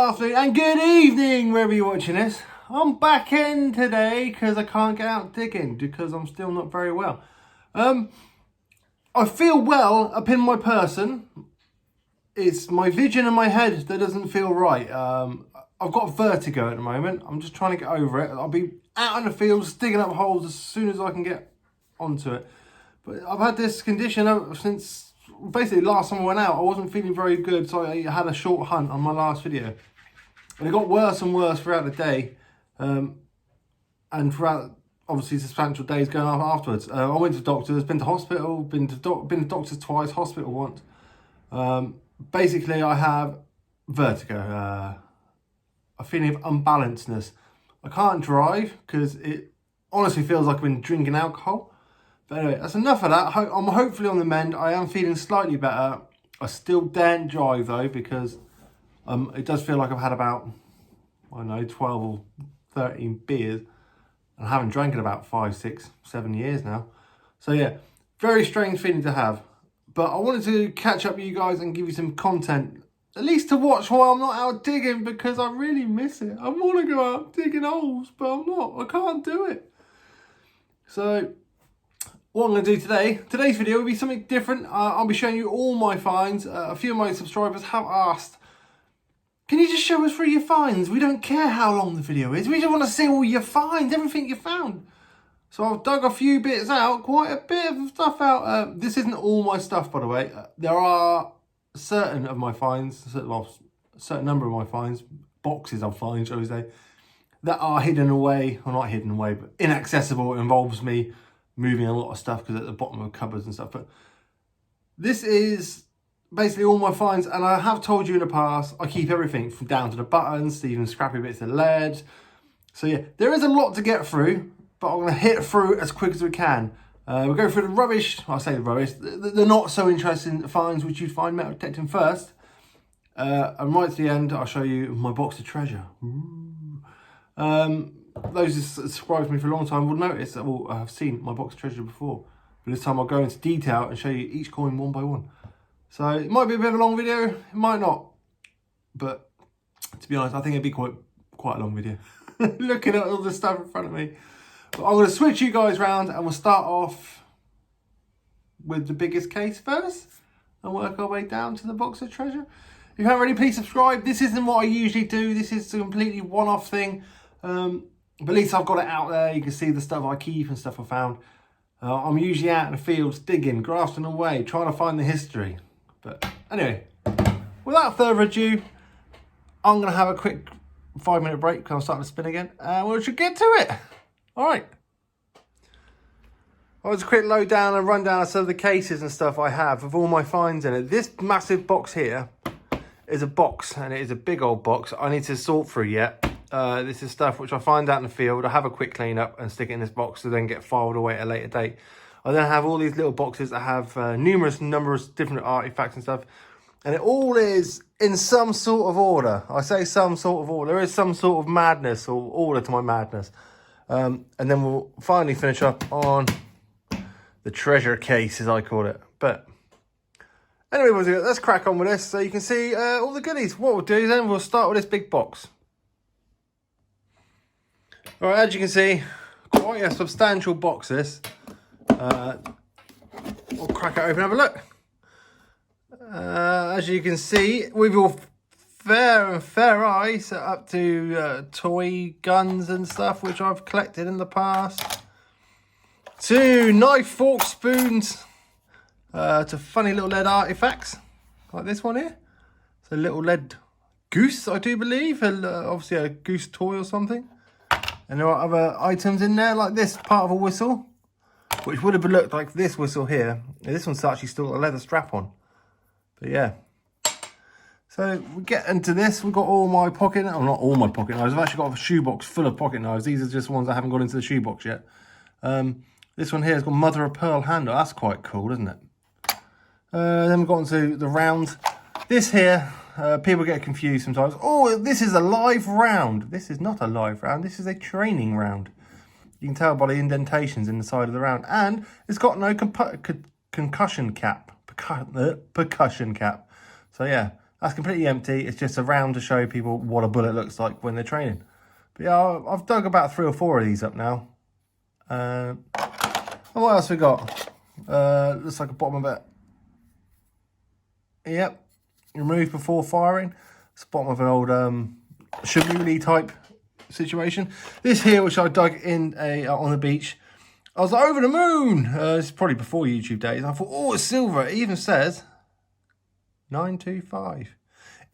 afternoon and good evening wherever you're watching this. I'm back in today because I can't get out digging because I'm still not very well. I feel well up in my person. It's my vision in my head that doesn't feel right. I've got vertigo at the moment. I'm just trying to get over it. I'll be out in the fields digging up holes as soon as I can get onto it. But I've had this condition since basically last time I went out. I wasn't feeling very good, so I had a short hunt on my last video. And it got worse and worse throughout the day. And throughout, obviously, substantial days going on afterwards. I went to doctors, been to hospital, been to doctors twice, hospital once. Basically, I have vertigo, a feeling of unbalancedness. I can't drive because it honestly feels like I've been drinking alcohol. But anyway, that's enough of that. I'm hopefully on the mend. I am feeling slightly better. I still daren't drive though because it does feel like I've had about, I don't know, 12 or 13 beers. And I haven't drank in about 5, 6, 7 years now. So yeah, very strange feeling to have. But I wanted to catch up with you guys and give you some content, at least to watch while I'm not out digging, because I really miss it. I want to go out digging holes, but I'm not. I can't do it. So what I'm going to do today's video will be something different. I'll be showing you all my finds. A few of my subscribers have asked, can you just show us through your finds? We don't care how long the video is. We just want to see all your finds, everything you found. So I've dug a few bits out, quite a bit of stuff out. This isn't all my stuff, by the way. There are certain of my finds, well, a certain number of my finds, boxes of finds, shall we say, that are hidden away, or not hidden away, but inaccessible. It involves me moving a lot of stuff because at the bottom of cupboards and stuff. But this is basically all my finds, and I have told you in the past, I keep everything from down to the buttons to even scrappy bits of lead. So yeah, there is a lot to get through, but I'm going to hit through as quick as we can. We'll go through the rubbish, I say the rubbish, the not so interesting finds which you'd find metal detecting first. And right to the end, I'll show you my box of treasure. Those who subscribed to me for a long time will notice that I've seen my box of treasure before. But this time I'll go into detail and show you each coin one by one. So it might be a bit of a long video, it might not. But to be honest, I think it'd be quite a long video. Looking at all the stuff in front of me. But I'm going to switch you guys around and we'll start off with the biggest case first and work our way down to the box of treasure. If you haven't already, please subscribe. This isn't what I usually do. This is a completely one-off thing. But at least I've got it out there. You can see the stuff I keep and stuff I found. I'm usually out in the fields digging, grafting away, trying to find the history. But anyway, without further ado, I'm going to have a quick 5-minute break because I'm starting to spin again. And we should get to it. All right. I was a quick lowdown and rundown of some of the cases and stuff I have with all my finds in it. This massive box here is a box, and it is a big old box. I need to sort through yet. This is stuff which I find out in the field. I have a quick clean up and stick it in this box to then get filed away at a later date. I then have all these little boxes that have numerous different artifacts and stuff. And it all is in some sort of order. I say some sort of order. There is some sort of madness or order to my madness. And then we'll finally finish up on the treasure case, as I call it. But anyway, let's crack on with this so you can see all the goodies. What we'll do then, we'll start with this big box. All right, as you can see, quite a substantial box this. We'll crack it open and have a look. As you can see, with your fair eyes, up to toy guns and stuff which I've collected in the past, to knife, fork, spoons, to funny little lead artifacts like this one here. It's a little lead goose, I do believe, obviously a goose toy or something. And there are other items in there like this, part of a whistle, which would have looked like this whistle here. This one's actually still a leather strap on. But yeah. So we get into this. We've got all my pocket, well, not all my pocket knives. I've actually got a shoebox full of pocket knives. These are just ones I haven't got into the shoebox yet. This one here has got mother of pearl handle. That's quite cool, isn't it? Then we've got into the rounds. This here, people get confused sometimes. Oh, this is a live round. This is not a live round. This is a training round. You can tell by the indentations in the side of the round. And it's got no concussion cap. Percussion cap. So yeah, That's completely empty. It's just a round to show people what a bullet looks like when they're training. But yeah, I've dug about 3 or 4 of these up now. And what else we got? Looks like a bottom of it. Yep. Remove before firing. It's the bottom of an old Shimuli type situation. This here, which I dug in on the beach, I was over the moon. This is probably before YouTube days. I thought, oh, it's silver. It even says 925.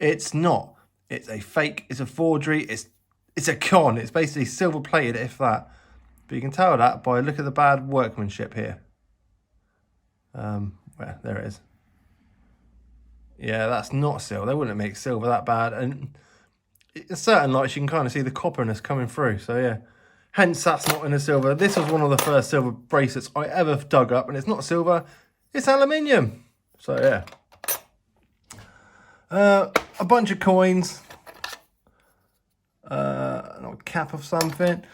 It's not. It's a fake. It's a forgery. It's a con. It's basically silver plated, if that. But you can tell that by look at the bad workmanship here. There it is. Yeah, that's not silver. They wouldn't make silver that bad. And in certain lights, you can kind of see the copperness coming through. So yeah, hence that's not in the silver. This was one of the first silver bracelets I ever dug up, and it's not silver. It's aluminium. So yeah. A bunch of coins. A cap of something.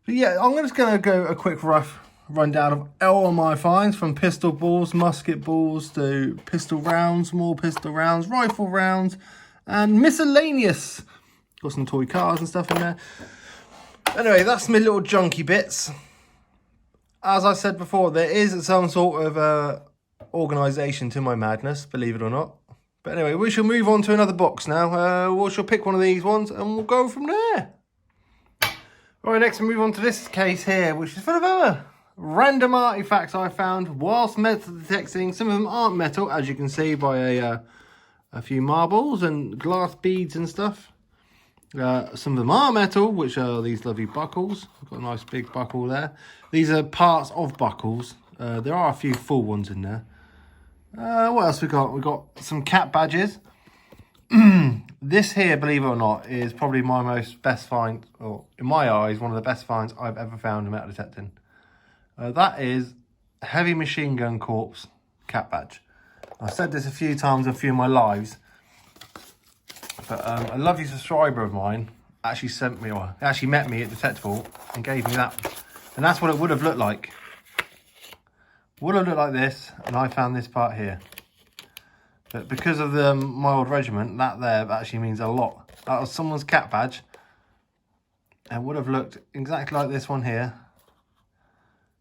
But yeah, I'm just going to go a quick rough rundown of all my finds, from pistol balls, musket balls, to pistol rounds, more pistol rounds, rifle rounds, and miscellaneous. Got some toy cars and stuff in there. Anyway, that's my little junky bits. As I said before, there is some sort of organisation to my madness, believe it or not. But anyway, we shall move on to another box now. We shall pick one of these ones and we'll go from there. Right, next we move on to this case here, which is full of other random artifacts I found whilst metal detecting. Some of them aren't metal, as you can see by a few marbles and glass beads and stuff. Some of them are metal, which are these lovely buckles. I've got a nice big buckle there. These are parts of buckles. There are a few full ones in there. What else we got? We got some cat badges. This here, believe it or not, is probably my best find, or in my eyes, one of the best finds I've ever found in metal detecting. That is Heavy Machine Gun Corps cat badge. I've said this a few times in a few of my lives, but a lovely subscriber of mine actually met me at Detectable and gave me that. And that's what it would have looked like. Would have looked like this, and I found this part here. But because of my old regiment, that there actually means a lot. That was someone's cat badge. It would have looked exactly like this one here.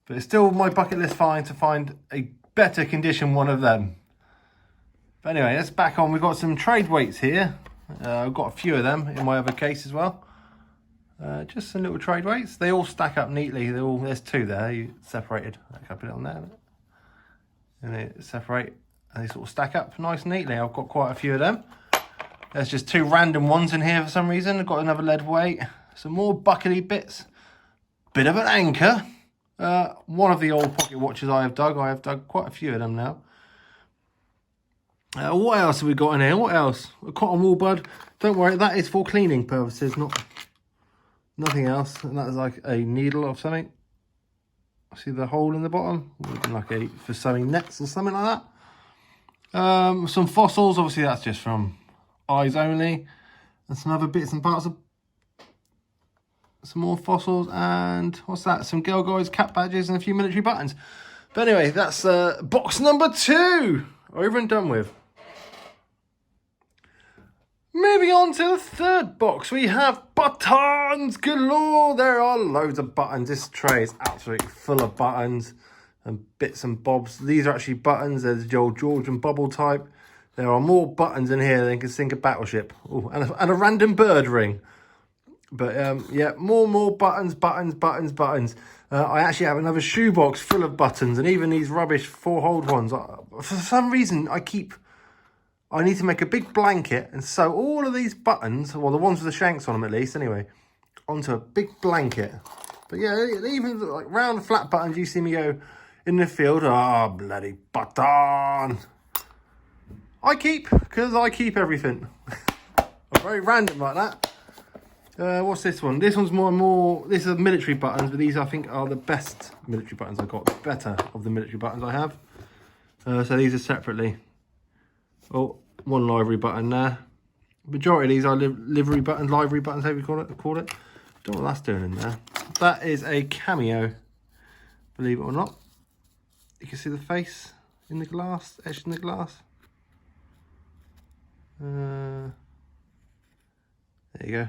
But it's still my bucket list find to find a better condition one of them. But anyway, let's back on. We've got some trade weights here. I've got a few of them in my other case as well. Just some little trade weights. They all stack up neatly. There's 2 there. You separated. I can put it on there. And they separate. And they sort of stack up nice and neatly. I've got quite a few of them. There's just 2 random ones in here for some reason. I've got another lead weight. Some more buckety bits. Bit of an anchor. One of the old pocket watches I have dug quite a few of them now. What else have we got in here? What else? A cotton wool bud. Don't worry, that is for cleaning purposes, nothing else. And that is like a needle of something. See the hole in the bottom? Like for sewing nets or something like that. Some fossils, obviously that's just from eyes only, and some other bits and parts of some more fossils, and what's that? Some Girl Guides cat badges and a few military buttons. But anyway, that's box number 2 over and done with. Moving on to the 3rd box, we have buttons galore. There are loads of buttons. This tray is absolutely full of buttons and bits and bobs. These are actually buttons. There's the old Georgian bubble type. There are more buttons in here than you can sink a battleship. Ooh, and a random bird ring. But yeah, more buttons. I actually have another shoebox full of buttons, and even these rubbish 4-holed ones. For some reason, I need to make a big blanket and sew all of these buttons, well, the ones with the shanks on them at least, anyway, onto a big blanket. But yeah, even like round flat buttons, you see me go in the field. Oh, bloody button. Because I keep everything. I'm very random like that. What's this one? This one's more, this is military buttons, but these I think are the best military buttons I've got. The better of the military buttons I have. So these are separately. Oh, one livery button there. Majority of these are livery buttons, however you call it. Don't know what that's doing in there. That is a cameo, believe it or not. You can see the face in the glass, etched in the glass. There you go.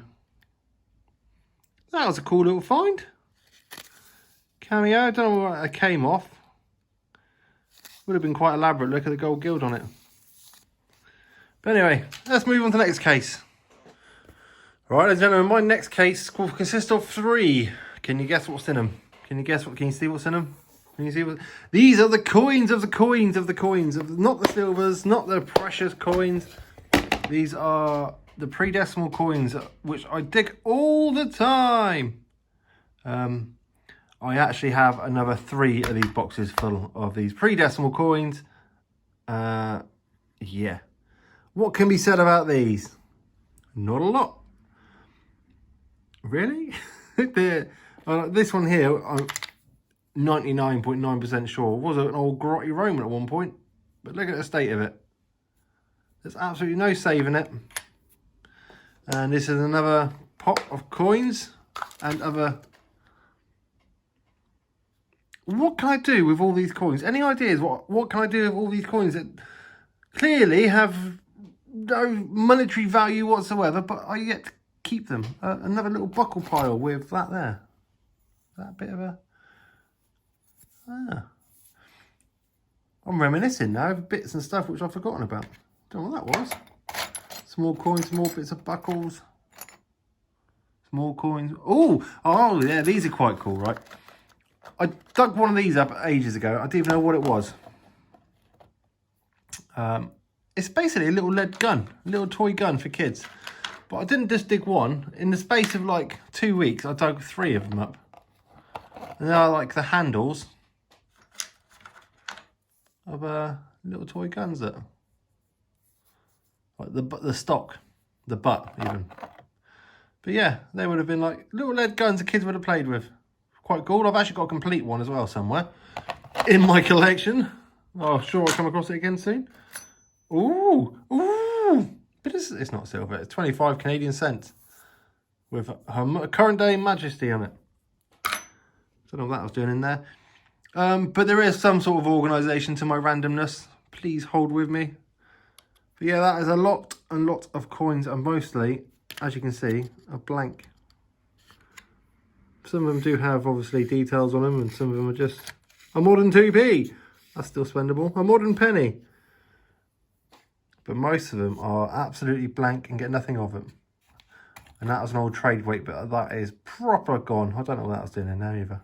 That was a cool little find. Cameo, I don't know where it came off. Would have been quite elaborate. Look at the gold gild on it. But anyway, let's move on to the next case. Right, ladies and gentlemen, my next case will consist of 3. Can you guess what's in them? Can you see what's in them? Can you see what? These are the coins of the coins of the coins of not the silvers, not the precious coins. These are the pre-decimal coins, which I dig all the time. I actually have another 3 of these boxes full of these pre-decimal coins. Yeah. What can be said about these? Not a lot. Really? This one here, I'm 99.9% sure, was an old grotty Roman at one point. But look at the state of it. There's absolutely no saving it. And this is another pot of coins and other... What can I do with all these coins? Any ideas? What can I do with all these coins that clearly have no monetary value whatsoever, but I yet keep them? Another little buckle pile with that there. That bit of a... I'm reminiscing now of bits and stuff which I've forgotten about. Don't know what that was. Small coins, small bits of buckles. Small coins. Oh, yeah, these are quite cool, right? I dug one of these up ages ago. I didn't even know what it was. It's basically a little lead gun, a little toy gun for kids. But I didn't just dig one. In the space of like 2 weeks, I dug 3 of them up. And they are like the handles of little toy guns that, like the stock, the butt even. But yeah, they would have been like little lead guns the kids would have played with. Quite cool. I've actually got a complete one as well somewhere in my collection. Oh, sure, I'll come across it again soon. Ooh. But it's not silver. It's 25 Canadian cents with her current day majesty on it. Don't know what that was doing in there. But there is some sort of organisation to my randomness. Please hold with me. But yeah, that is a lot of coins, and mostly, as you can see, are blank. Some of them do have, obviously, details on them, and some of them are just a modern 2p. That's still spendable. A modern penny. But most of them are absolutely blank and get nothing of them. And that was an old trade weight, but that is proper gone. I don't know what that was doing in there either.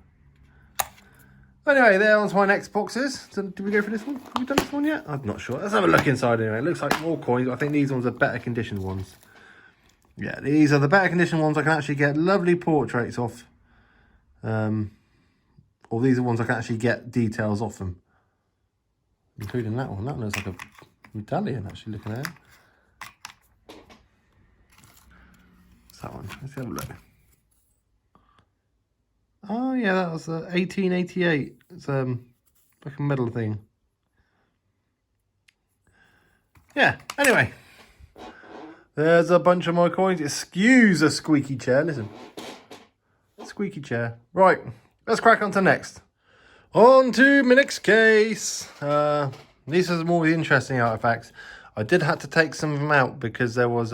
Anyway, there on to my next boxes. So, did we go for this one? Have we done this one yet? I'm not sure. Let's have a look inside anyway. It looks like more coins. I think these ones are better conditioned ones. Yeah, these are the better conditioned ones I can actually get lovely portraits off. Or these are ones I can actually get details off them. Including that one. That one looks like a medallion, actually, looking at it. What's that one? Let's have a look. Oh, yeah, that was 1888. It's like a medal thing. Yeah, anyway. There's a bunch of my coins. Excuse a squeaky chair, listen. Squeaky chair. Right, let's crack on to next. On to my next case. These are more the interesting artifacts. I did have to take some of them out because there was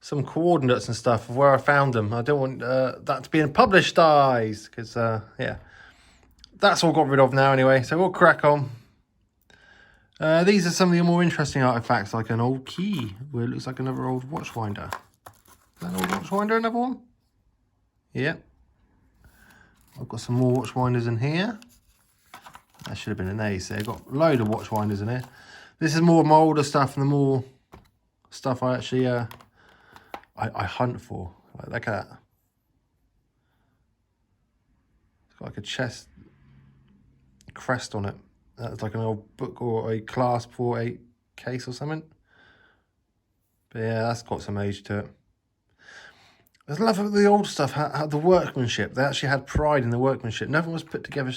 some coordinates and stuff of where I found them. I don't want that to be in published eyes because, yeah, that's all got rid of now anyway. So we'll crack on. These are some of the more interesting artifacts, like an old key where it looks like another old watchwinder. Is that an old watchwinder, another one? Yep. I've got some more watchwinders in here. That should have been an A, so I've got a load of watchwinders in here. This is more of my older stuff and the more stuff I actually I hunt for. Like, look at that. It's got like a chest crest on it. That's like an old book or a clasp for a case or something. But yeah, that's got some age to it. I love the old stuff, how the workmanship. They actually had pride in the workmanship. Nothing was put together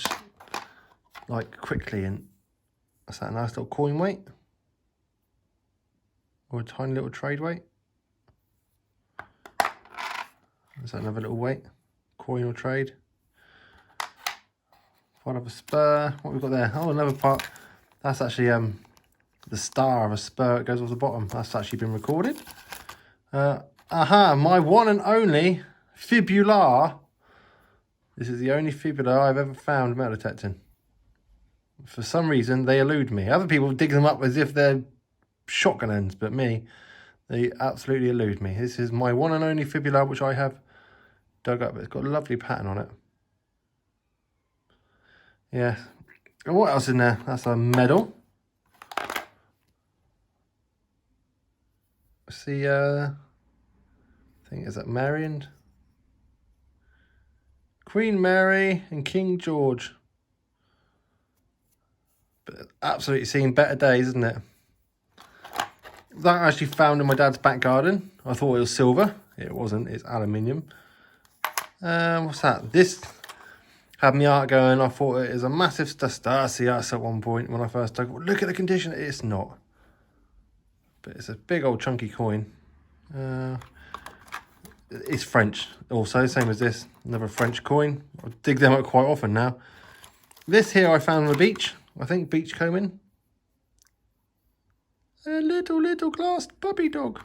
like quickly. And that's that nice little coin weight. Or a tiny little trade weight. Is that another little weight? Coin or trade. Part of a spur. What have we got there? Oh, another part. That's actually the star of a spur goes off the bottom. That's actually been recorded. My one and only fibular. This is the only fibula I've ever found metal detecting. For some reason, they elude me. Other people dig them up as if they're shotgun ends, but me, they absolutely elude me. This is my one and only fibula, which I have dug up. It's got a lovely pattern on it. Yeah. And what else in there? That's a medal. See, I think, is that Marion? Queen Mary and King George. But absolutely seen better days, isn't it? That I actually found in my dad's back garden. I thought it was silver. It wasn't. It's aluminium. What's that? This had me heart going. I thought it is a massive Stasias at one point when I first dug. Look at the condition. It's not. But it's a big old chunky coin. It's French also, same as this. Another French coin. I dig them up quite often now. This here I found on the beach. I think beachcombing. A little glass puppy dog.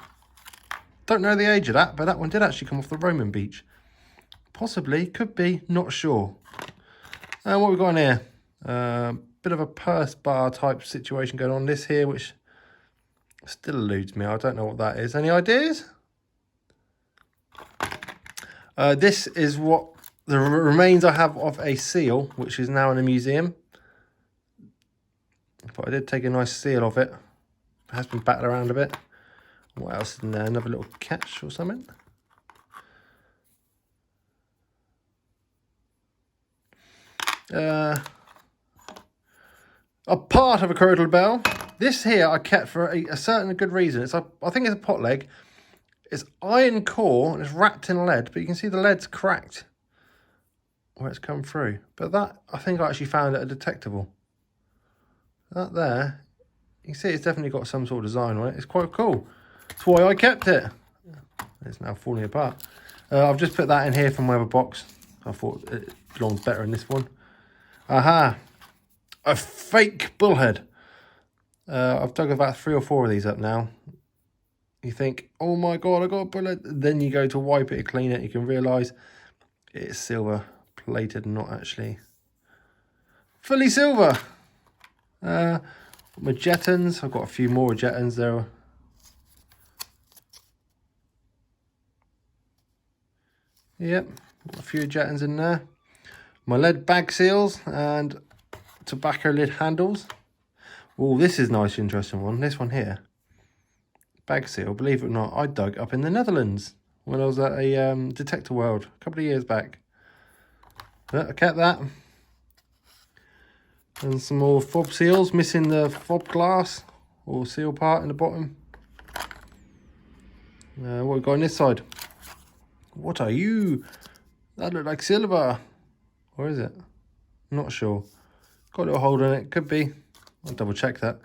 Don't know the age of that, but that one did actually come off the Roman beach. Possibly, could be, not sure. And what we got in here? Bit of a purse bar type situation going on. This here, which still eludes me. I don't know what that is. Any ideas? This is what the remains I have of a seal, which is now in a museum. But I did take a nice seal of it. It has been battered around a bit. What else is in there? Another little catch or something. A part of a Curdle bell. This here I kept for a certain good reason. I think it's a pot leg. It's iron core and it's wrapped in lead, but you can see the lead's cracked where it's come through. But that, I think I actually found it a detectable. That there, you can see it's definitely got some sort of design on it. It's quite cool. That's why I kept it. It's now falling apart. I've just put that in here from my other box. I thought it belongs better in this one. Aha! A fake bullhead. I've dug about 3 or 4 of these up now. You think, oh my god, I got a bullet. Then you go to wipe it, clean it. You can realise it's silver plated, not actually fully silver. My Jettons. I've got a few more Jettons there. Yep, got a few Jettons in there. My lead bag seals and tobacco lid handles. Oh, this is a nice, interesting one. This one here. Bag seal, believe it or not, I dug up in the Netherlands when I was at a Detector World a couple of years back. But I kept that. And some more fob seals, missing the fob glass or seal part in the bottom. What we got on this side? What are you? That look like silver. Or is it? Not sure. Got a little hole in it, could be. I'll double check that.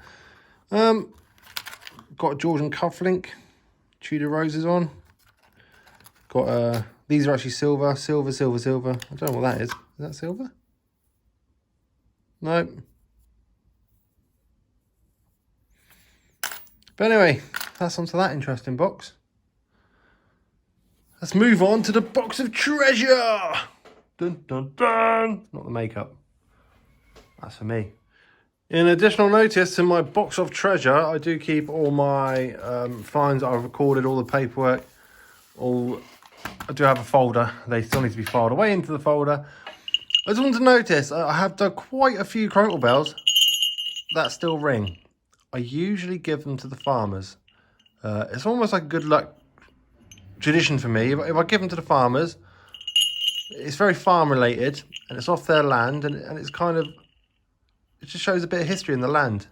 Got a Georgian cufflink, Tudor roses on. Got these are actually silver. I don't know what that is. Is that silver? Nope. But anyway, that's onto that interesting box. Let's move on to the box of treasure. Dun dun dun. Not the makeup. That's for me. In additional notice, in my box of treasure, I do keep all my finds that I've recorded, all the paperwork. I do have a folder. They still need to be filed away into the folder. I just want to notice, I have done quite a few crotal bells that still ring. I usually give them to the farmers. It's almost like a good luck tradition for me. If I give them to the farmers, it's very farm related and it's off their land and it's kind of, it just shows a bit of history in the land.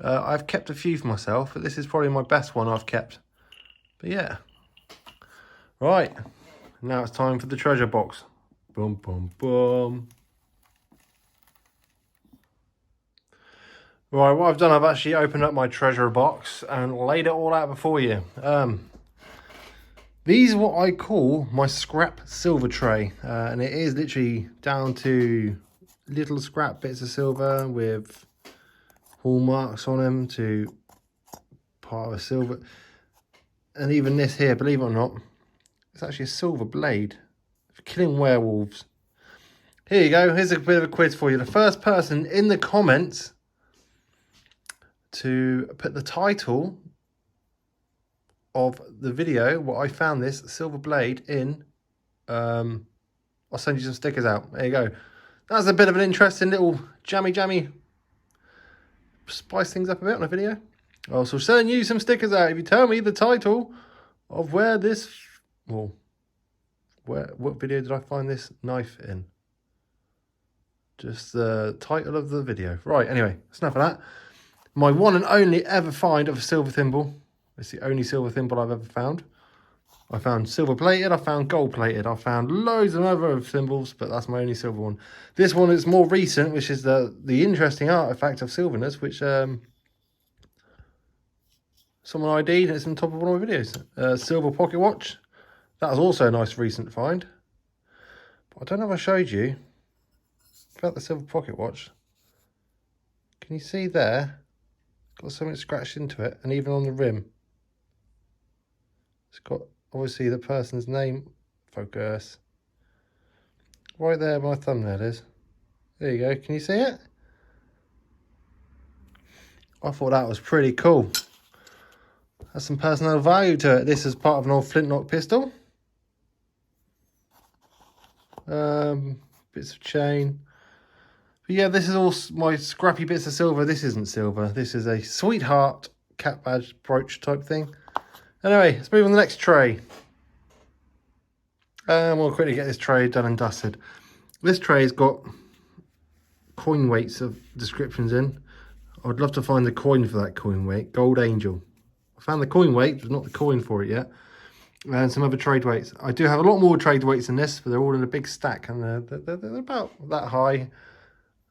I've kept a few for myself, but this is probably my best one I've kept. But yeah. Right. Now it's time for the treasure box. Boom, boom, boom. Right, what I've done, I've actually opened up my treasure box and laid it all out before you. These are what I call my scrap silver tray. And it is literally down to little scrap bits of silver with hallmarks on them to part of a silver. And even this here, believe it or not, it's actually a silver blade for killing werewolves. Here you go. Here's a bit of a quiz for you. The first person in the comments to put the title of the video, what I found this silver blade in, I'll send you some stickers out. There you go. That's a bit of an interesting little jammy, spice things up a bit on a video. I'll also send you some stickers out if you tell me the title of where this, well, what video did I find this knife in? Just the title of the video. Right, anyway, that's enough of that. My one and only ever find of a silver thimble. It's the only silver thimble I've ever found. I found silver plated, I found gold plated, I found loads of other thimbles, but that's my only silver one. This one is more recent, which is the interesting artifact of silverness, which someone ID'd, and it's on top of one of my videos. Silver pocket watch. That was also a nice recent find. But I don't know if I showed you about the silver pocket watch. Can you see there? Got something scratched into it, and even on the rim. It's got, obviously, the person's name. Focus. Right there, my thumbnail is. There you go. Can you see it? I thought that was pretty cool. Has some personal value to it. This is part of an old flintlock pistol. Bits of chain. But yeah, this is all my scrappy bits of silver. This isn't silver. This is a sweetheart cat badge brooch type thing. Anyway, let's move on to the next tray. We'll quickly get this tray done and dusted. This tray's got coin weights of descriptions in. I would love to find the coin for that coin weight. Gold Angel. I found the coin weight, but not the coin for it yet. And some other trade weights. I do have a lot more trade weights than this, but they're all in a big stack, and they're about that high.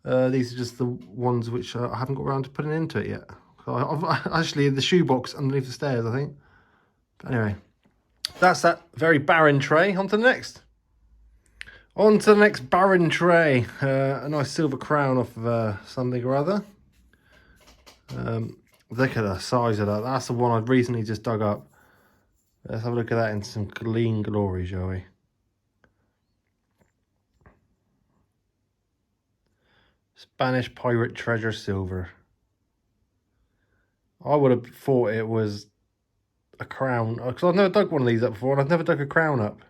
These are just the ones which I haven't got around to putting into it yet. So I've actually in the shoebox underneath the stairs, I think. But anyway, that's that very barren tray. On to the next. On to the next barren tray. A nice silver crown off of something or other. Look at the size of that. That's the one I've recently just dug up. Let's have a look at that in some clean glory, shall we? Spanish pirate treasure silver. I would have thought it was a crown, because I've never dug one of these up before, and I've never dug a crown up.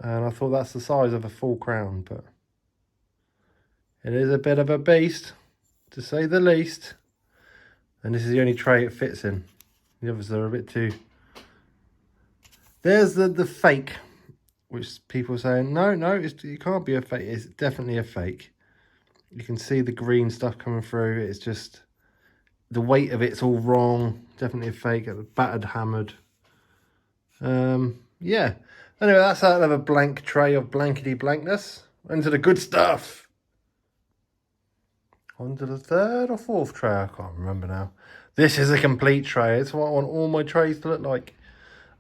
And I thought that's the size of a full crown, but it is a bit of a beast, to say the least. And this is the only tray it fits in. The others are a bit too... There's the fake, which people are saying, no, it can't be a fake. It's definitely a fake. You can see the green stuff coming through. It's just, the weight of it's all wrong. Definitely a fake, battered, hammered. Yeah. Anyway, that's another blank tray of blankety blankness. Into the good stuff. On to the third or fourth tray, I can't remember now. This is a complete tray. It's what I want all my trays to look like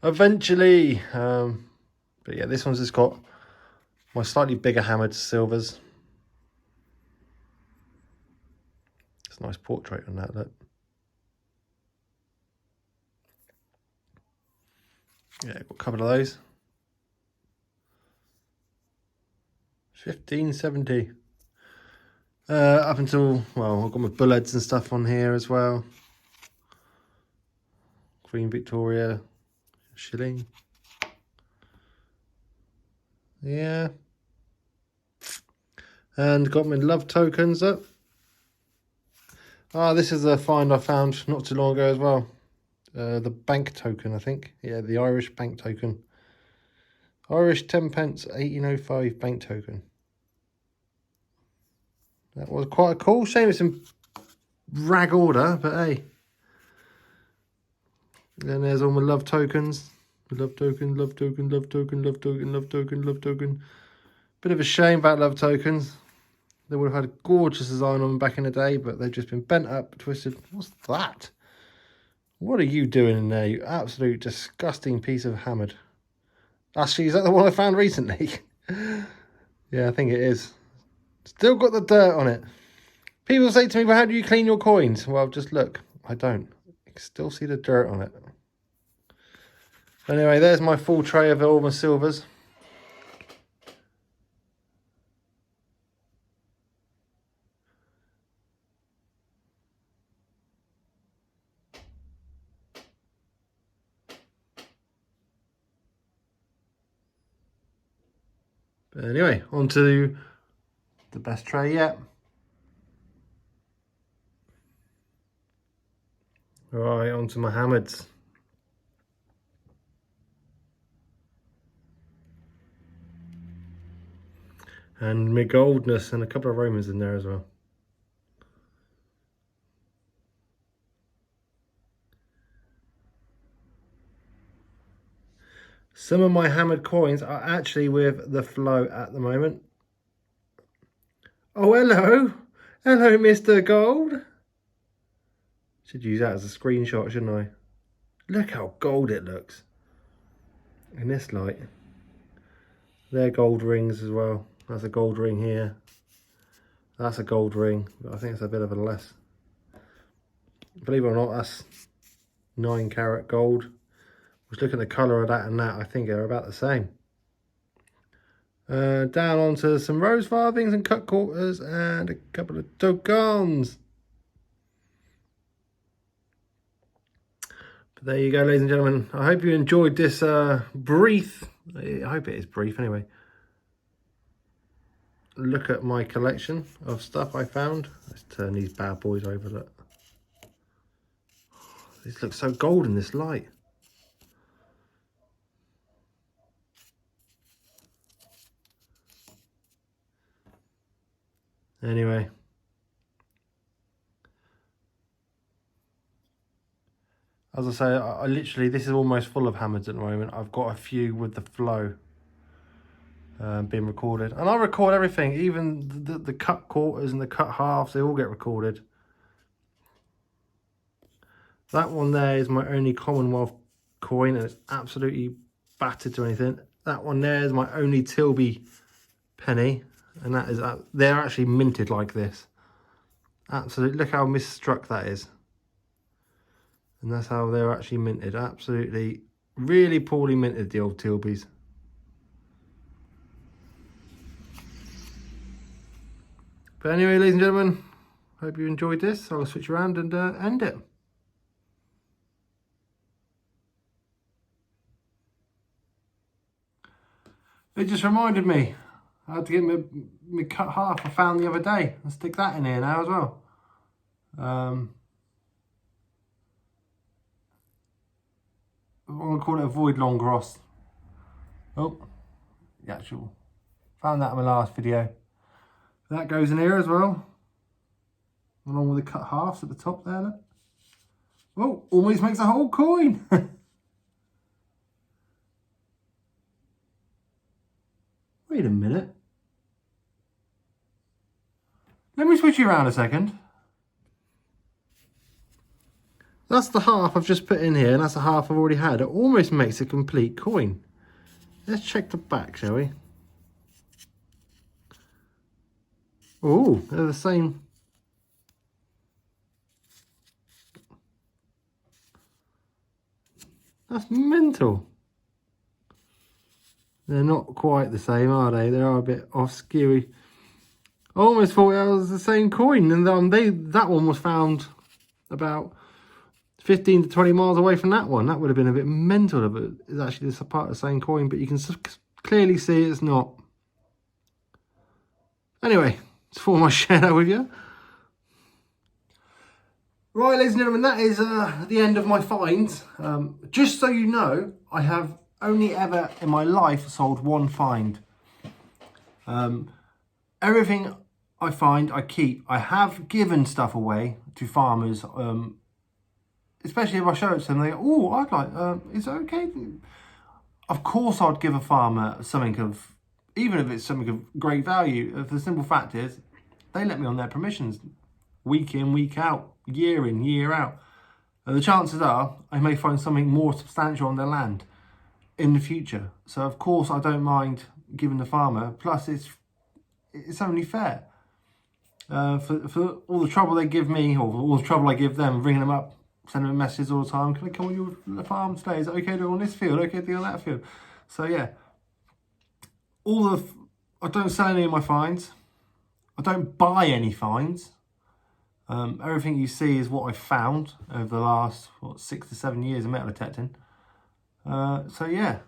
eventually. But yeah, this one's just got my slightly bigger hammered silvers. It's a nice portrait on that, look. Yeah, got a couple of those. 1570. Up until, well, I've got my bullets and stuff on here as well. Queen Victoria shilling. Yeah. And got my love tokens up. Ah, this is a find I found not too long ago as well. The bank token, I think. Yeah, the Irish bank token. Irish 10 pence 1805 bank token. That was quite a cool. Shame it's in rag order, but hey. Then there's all my love tokens. Love token, love token, love token, love token, love token, love token. Bit of a shame about love tokens. They would have had a gorgeous design on them back in the day, but they've just been bent up, twisted. What's that? What are you doing in there, you absolute disgusting piece of hammered? Actually, is that the one I found recently? Yeah, I think it is. Still got the dirt on it. People say to me, well, how do you clean your coins? Well, just look. I don't. You can still see the dirt on it. Anyway, there's my full tray of all my silvers. But anyway, on to the best tray yet. Right, on to my Hammards. And my Goldness, and a couple of Romans in there as well. Some of my hammered coins are actually with the flow at the moment. Oh, hello. Hello, Mr. Gold. Should use that as a screenshot, shouldn't I? Look how gold it looks in this light. They're gold rings as well. That's a gold ring here. That's a gold ring, but I think it's a bit of a less. Believe it or not, that's 9 carat gold. Just look at the colour of that and that, I think they're about the same. Down onto some rose farthings and cut quarters and a couple of tokens. But there you go, ladies and gentlemen. I hope you enjoyed this brief, I hope it is brief anyway, look at my collection of stuff I found. Let's turn these bad boys over. Look. These look so gold in this light. Anyway. As I say, I literally, this is almost full of Hammards at the moment. I've got a few with the flow being recorded. And I record everything, even the cut quarters and the cut halves, they all get recorded. That one there is my only Commonwealth coin and it's absolutely battered to anything. That one there is my only Tilby penny, and that is, they're actually minted like this. Absolutely, look how misstruck that is. And that's how they're actually minted. Absolutely, really poorly minted, the old Tilbys. But anyway, ladies and gentlemen, hope you enjoyed this. I'll switch around and end it. It just reminded me, I had to get my cut half I found the other day. I'll stick that in here now as well. I'm going to call it a Void Longros. Oh, the actual, found that in my last video. That goes in here as well, along with the cut halves at the top there. Look. Oh, almost makes a whole coin. Wait a minute. Let me switch you around a second. That's the half I've just put in here, and that's the half I've already had. It almost makes a complete coin. Let's check the back, shall we? Oh, they're the same. That's mental. They're not quite the same, are they? They are a bit off skewy. I almost thought it was the same coin, and that one was found about 15 to 20 miles away from that one. That would have been a bit mental, but it's actually this part of the same coin, but you can clearly see it's not. Anyway, just thought I might share that with you. Right, ladies and gentlemen, that is the end of my finds. Just so you know, I have only ever in my life sold one find. Everything I find, I keep. I have given stuff away to farmers, especially if I show it to them. They go, oh, I'd like, is it okay? Of course I'd give a farmer something of, even if it's something of great value. The simple fact is, they let me on their permissions. Week in, week out, year in, year out. And the chances are, I may find something more substantial on their land in the future. So of course I don't mind giving the farmer, plus it's only fair. for all the trouble they give me, or all the trouble I give them, ringing them up, sending them messages all the time. Can I come on your farm today? Is it okay to do on this field? Okay to do on that field? So yeah, I don't sell any of my finds. I don't buy any finds. Everything you see is what I've found over the last 6 to 7 years of metal detecting. So yeah,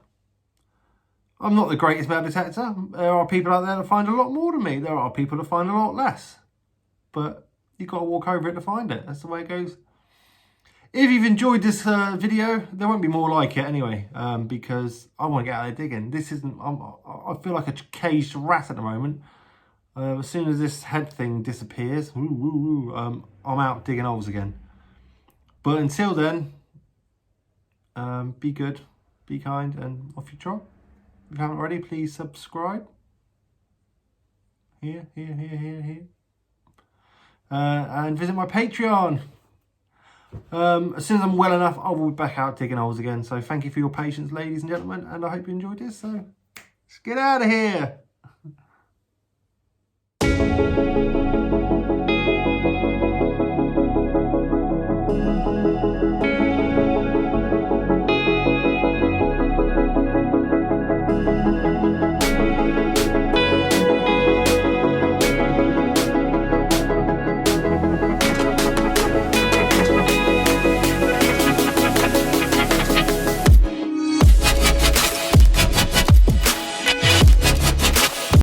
I'm not the greatest metal detector. There are people out there that find a lot more than me. There are people that find a lot less. But you've got to walk over it to find it. That's the way it goes. If you've enjoyed this video, there won't be more like it anyway, because I want to get out there digging. I feel like a caged rat at the moment. As soon as this head thing disappears, I'm out digging holes again. But until then, be good, be kind, and off you trot. If you haven't already, please subscribe. Here. And visit my Patreon. As soon as I'm well enough, I will be back out digging holes again. So thank you for your patience, ladies and gentlemen, and I hope you enjoyed this. So let's get out of here.